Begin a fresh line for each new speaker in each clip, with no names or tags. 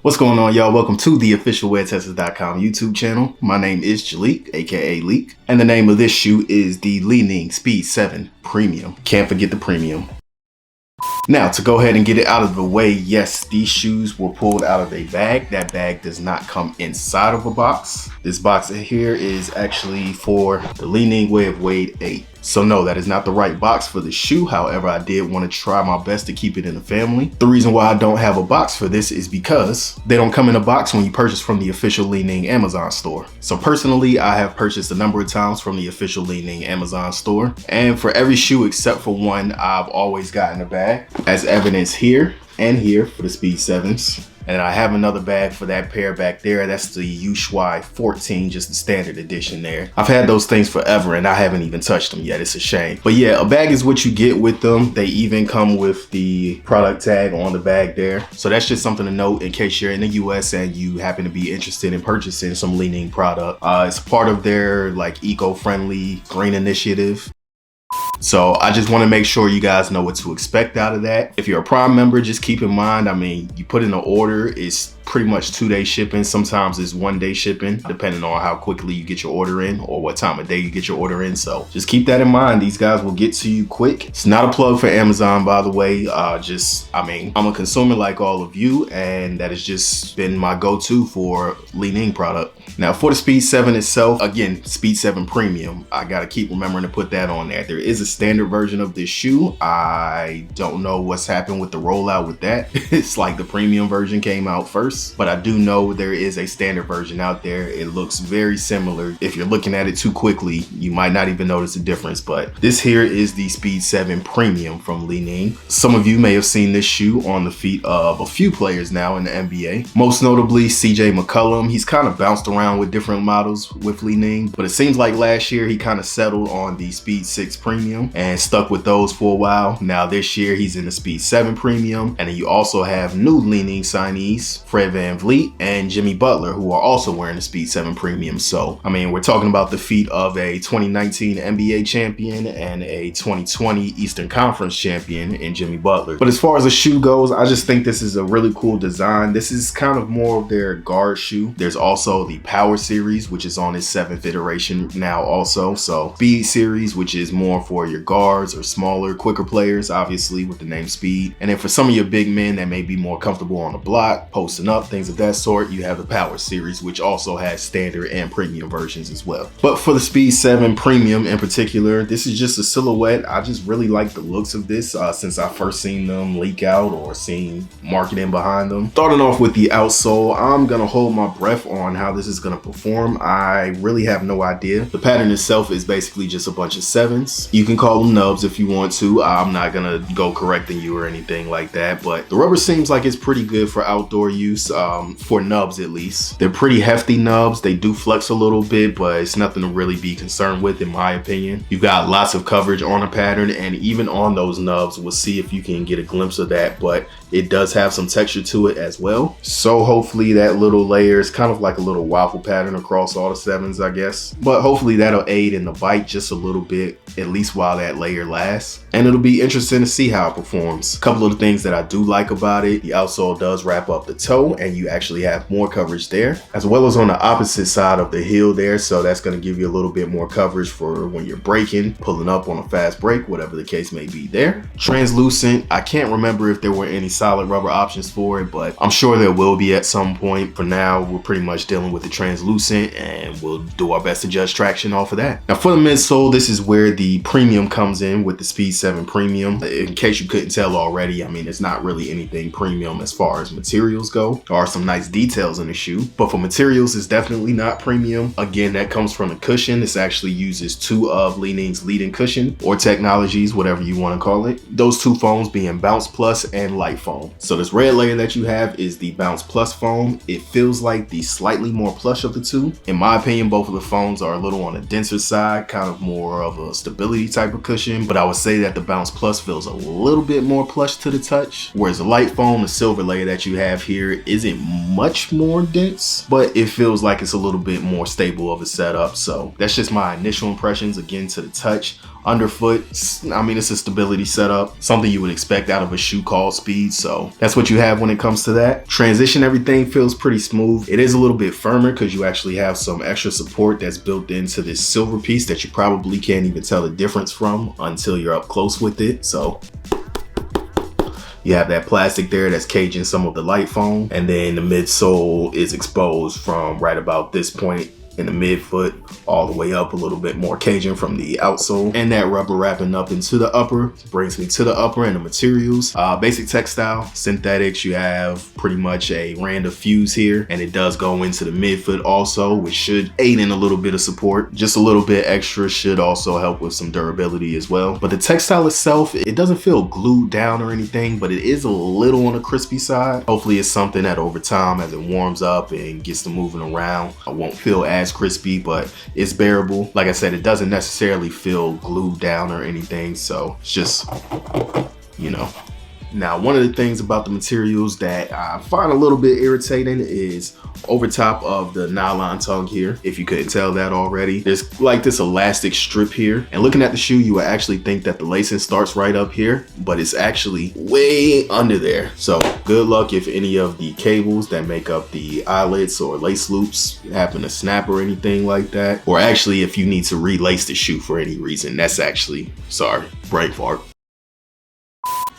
What's going on, y'all? Welcome to the official WearTesters.com YouTube channel. My name is Jalik, aka Leak, and the name of this shoe is the Li-Ning Speed 7 Premium. Can't forget the premium. Now, to go ahead and get it out of the way, yes, these shoes were pulled out of a bag. That bag does not come inside of a box. This box here is actually for the Li-Ning Wave Wade 8. So no, that is not the right box for the shoe. However, I did want to try my best to keep it in the family. The reason why I don't have a box for this is because they don't come in a box when you purchase from the official Li-Ning Amazon store. So personally, I have purchased a number of times from the official Li-Ning Amazon store. And for every shoe except for one, I've always gotten a bag, as evidence here and here for the Speed 7s. And I have another bag for that pair back there. That's the Outsole 14, just the standard edition there. I've had those things forever and I haven't even touched them yet. It's a shame. But yeah, a bag is what you get with them. They even come with the product tag on the bag there. So that's just something to note in case you're in the US and you happen to be interested in purchasing some Li-Ning product. It's part of their like eco-friendly green initiative. So I just want to make sure you guys know what to expect out of that. If you're a Prime member, just keep in mind, I mean, you put in an order, it's pretty much 2-day shipping. Sometimes it's 1-day shipping, depending on how quickly you get your order in or what time of day you get your order in. So just keep that in mind. These guys will get to you quick. It's not a plug for Amazon, by the way. I'm a consumer like all of you, and that has just been my go-to for Li-Ning product. Now for the Speed 7 itself, again, Speed 7 Premium, I gotta keep remembering to put that on there. There is a standard version of this shoe. I don't know what's happened with the rollout with that. It's like the premium version came out first, but I do know there is a standard version out there. It looks very similar. If you're looking at it too quickly, you might not even notice the difference, but this here is the Speed 7 Premium from Li-Ning. Some of you may have seen this shoe on the feet of a few players now in the NBA, most notably CJ McCollum. He's kind of bounced around with different models with Li-Ning, but it seems like last year he kind of settled on the Speed 6 Premium and stuck with those for a while. Now this year he's in the Speed 7 Premium, and then you also have new Li-Ning signees, Fred VanVleet and Jimmy Butler, who are also wearing the Speed 7 Premium. So I mean, we're talking about the feet of a 2019 NBA champion and a 2020 Eastern Conference champion in Jimmy Butler. But as far as the shoe goes, I just think this is a really cool design. This is kind of more of their guard shoe. There's also the Power Series, which is on its 7th iteration now also. So Speed Series, which is more for your guards or smaller, quicker players, obviously with the name Speed. And then for some of your big men that may be more comfortable on the block, posting up, things of that sort, you have the Power Series, which also has standard and premium versions as well. But for the Speed 7 Premium in particular, this is just a silhouette. I just really like the looks of this since I first seen them leak out or seen marketing behind them. Starting off with the outsole, I'm gonna hold my breath on how this is gonna perform. I really have no idea. The pattern itself is basically just a bunch of 7s. You can call them nubs if you want to. I'm not gonna go correcting you or anything like that, but the rubber seems like it's pretty good for outdoor use, for nubs at least. They're pretty hefty nubs. They do flex a little bit, but it's nothing to really be concerned with in my opinion. You've got lots of coverage on a pattern, and even on those nubs, we'll see if you can get a glimpse of that, but it does have some texture to it as well. So hopefully that little layer is kind of like a little waffle pattern across all the 7s, I guess. But hopefully that'll aid in the bite just a little bit, at least while that layer lasts. And it'll be interesting to see how it performs. A couple of the things that I do like about it, the outsole does wrap up the toe and you actually have more coverage there, as well as on the opposite side of the heel there. So that's gonna give you a little bit more coverage for when you're braking, pulling up on a fast break, whatever the case may be there. Translucent, I can't remember if there were any solid rubber options for it, but I'm sure there will be at some point. For now, we're pretty much dealing with the translucent and we'll do our best to judge traction off of that. Now for the midsole, this is where the premium comes in with the Speed 7 Premium. In case you couldn't tell already, I mean, it's not really anything premium as far as materials go. There are some nice details in the shoe, but for materials, it's definitely not premium. Again, that comes from the cushion. This actually uses 2 of Li-Ning's leading cushion or technologies, whatever you want to call it. Those 2 foams being Bounce Plus and Light Foam. So this red layer that you have is the Bounce Plus foam. It feels like the slightly more plush of the 2. In my opinion, both of the foams are a little on the denser side, kind of more of a stability type of cushion, but I would say that the Bounce Plus feels a little bit more plush to the touch, whereas the Light Foam, the silver layer that you have here, isn't much more dense, but it feels like it's a little bit more stable of a setup. So that's just my initial impressions, again, to the touch. Underfoot, I mean, it's a stability setup, something you would expect out of a shoe called Speed. So that's what you have when it comes to that. Transition, everything feels pretty smooth. It is a little bit firmer because you actually have some extra support that's built into this silver piece that you probably can't even tell the difference from until you're up close with it. So you have that plastic there that's caging some of the light foam, and then the midsole is exposed from right about this point in the midfoot all the way up, a little bit more caging from the outsole, and that rubber wrapping up into the upper brings me to the upper and the materials. Basic textile, synthetics. You have pretty much a rand of fuse here, and it does go into the midfoot also, which should aid in a little bit of support. Just a little bit extra should also help with some durability as well. But the textile itself, it doesn't feel glued down or anything, but it is a little on the crispy side. Hopefully it's something that over time, as it warms up and gets to moving around, I won't feel as crispy, but it's bearable. Like I said, it doesn't necessarily feel glued down or anything, so it's just, you know. Now, one of the things about the materials that I find a little bit irritating is over top of the nylon tongue here. If you couldn't tell that already, there's like this elastic strip here. And looking at the shoe, you would actually think that the lacing starts right up here, but it's actually way under there. So good luck if any of the cables that make up the eyelets or lace loops happen to snap or anything like that. Or actually, if you need to relace the shoe for any reason, that's actually, sorry, brain fart.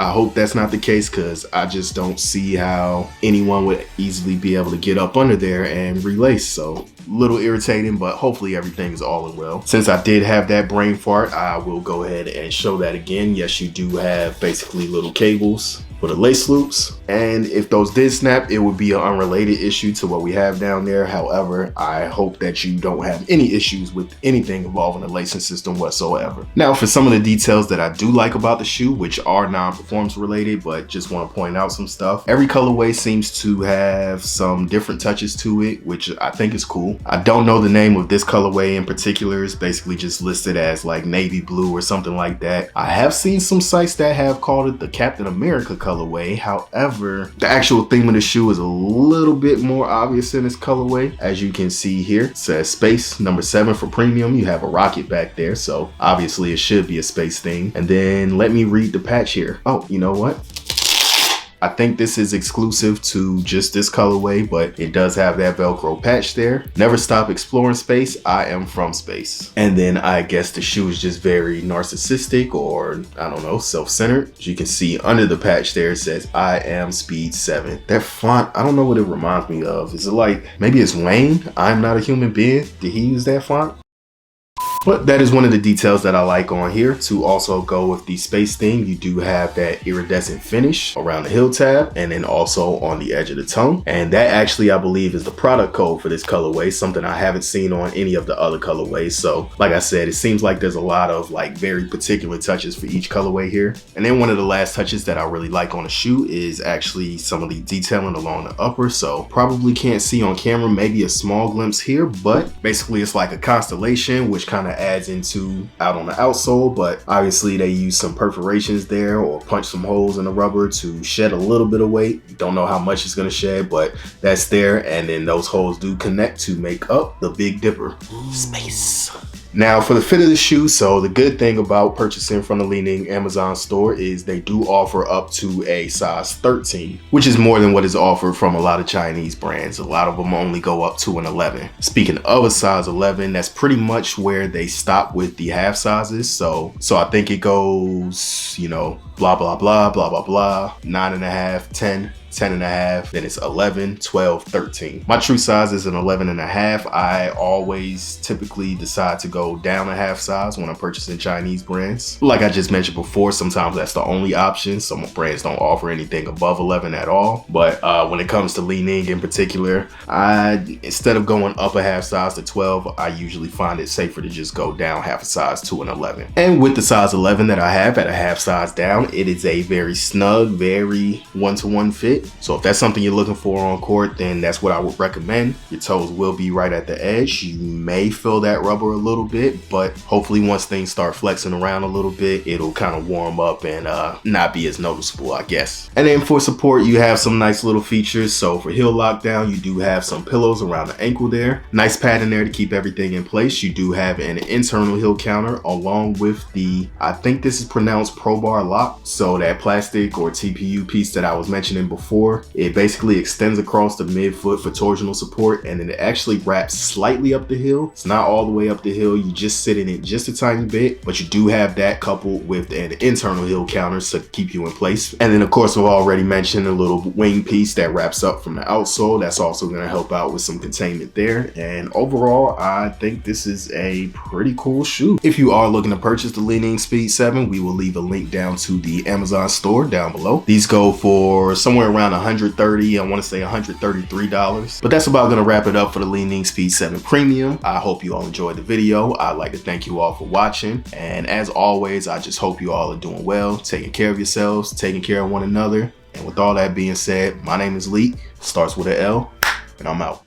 I hope that's not the case, because I just don't see how anyone would easily be able to get up under there and relace. So a little irritating, but hopefully everything is all in well. Since I did have that brain fart, I will go ahead and show that again. Yes, you do have basically little cables for the lace loops, and if those did snap, it would be an unrelated issue to what we have down there. However, I hope that you don't have any issues with anything involving the lacing system whatsoever. Now, for some of the details that I do like about the shoe, which are non-performance related, but just want to point out some stuff. Every colorway seems to have some different touches to it, which I think is cool. I don't know the name of this colorway in particular. It's basically just listed as like navy blue or something like that. I have seen some sites that have called it the Captain America colorway. However, the actual theme of the shoe is a little bit more obvious in this colorway. As you can see here, it says space number 7 for premium. You have a rocket back there, so obviously it should be a space theme. And then let me read the patch here. Oh, you know what? I think this is exclusive to just this colorway, but it does have that Velcro patch there. Never stop exploring space. I am from space. And then I guess the shoe is just very narcissistic, or I don't know, self-centered. As you can see under the patch there, it says I am Speed 7. That font, I don't know what it reminds me of. Is it like, maybe it's Wayne? I'm not a human being. Did he use that font? But that is one of the details that I like on here. To also go with the space theme, you do have that iridescent finish around the heel tab, and then also on the edge of the tongue. And that actually, I believe, is the product code for this colorway, something I haven't seen on any of the other colorways. So like I said, it seems like there's a lot of like very particular touches for each colorway here. And then one of the last touches that I really like on the shoe is actually some of the detailing along the upper. So probably can't see on camera, maybe a small glimpse here, but basically it's like a constellation, which kind of adds into out on the outsole. But obviously they use some perforations there or punch some holes in the rubber to shed a little bit of weight. Don't know how much it's going to shed, but that's there. And then those holes do connect to make up the Big Dipper. Space. Now for the fit of the shoe, so the good thing about purchasing from the Li-Ning Amazon store is they do offer up to a size 13, which is more than what is offered from a lot of Chinese brands. A lot of them only go up to an 11. Speaking of a size 11, that's pretty much where they stop with the half sizes. So I think it goes, you know, blah, blah, blah, blah, blah, blah, 9.5, 10. 10.5, then it's 11, 12, 13. My true size is an 11.5. I always typically decide to go down a half size when I'm purchasing Chinese brands. Like I just mentioned before, sometimes that's the only option. Some brands don't offer anything above 11 at all. But when it comes to Li-Ning in particular, instead of going up a half size to 12, I usually find it safer to just go down half a size to an 11. And with the size 11 that I have at a half size down, on, it is a very snug, very one-to-one fit. So if that's something you're looking for on court, then that's what I would recommend. Your toes will be right at the edge. You may feel that rubber a little bit, but hopefully once things start flexing around a little bit, it'll kind of warm up and not be as noticeable, I guess. And then for support, you have some nice little features. So for heel lockdown, you do have some pillows around the ankle there. Nice pad in there to keep everything in place. You do have an internal heel counter along with the, I think this is pronounced Pro Bar lock. So that plastic or TPU piece that I was mentioning before, it basically extends across the midfoot for torsional support, and then it actually wraps slightly up the heel. It's not all the way up the heel. You just sit in it just a tiny bit, but you do have that coupled with an internal heel counter to keep you in place. And then of course, I've already mentioned a little wing piece that wraps up from the outsole. That's also going to help out with some containment there. And overall, I think this is a pretty cool shoe. If you are looking to purchase the Li-Ning Speed 7, we will leave a link down to the Amazon store down below. These go for somewhere around $130, I want to say $133. But that's about going to wrap it up for the Li-Ning Speed 7 Premium. I hope you all enjoyed the video. I'd like to thank you all for watching. And as always, I just hope you all are doing well, taking care of yourselves, taking care of one another. And with all that being said, my name is Leek, starts with an L, and I'm out.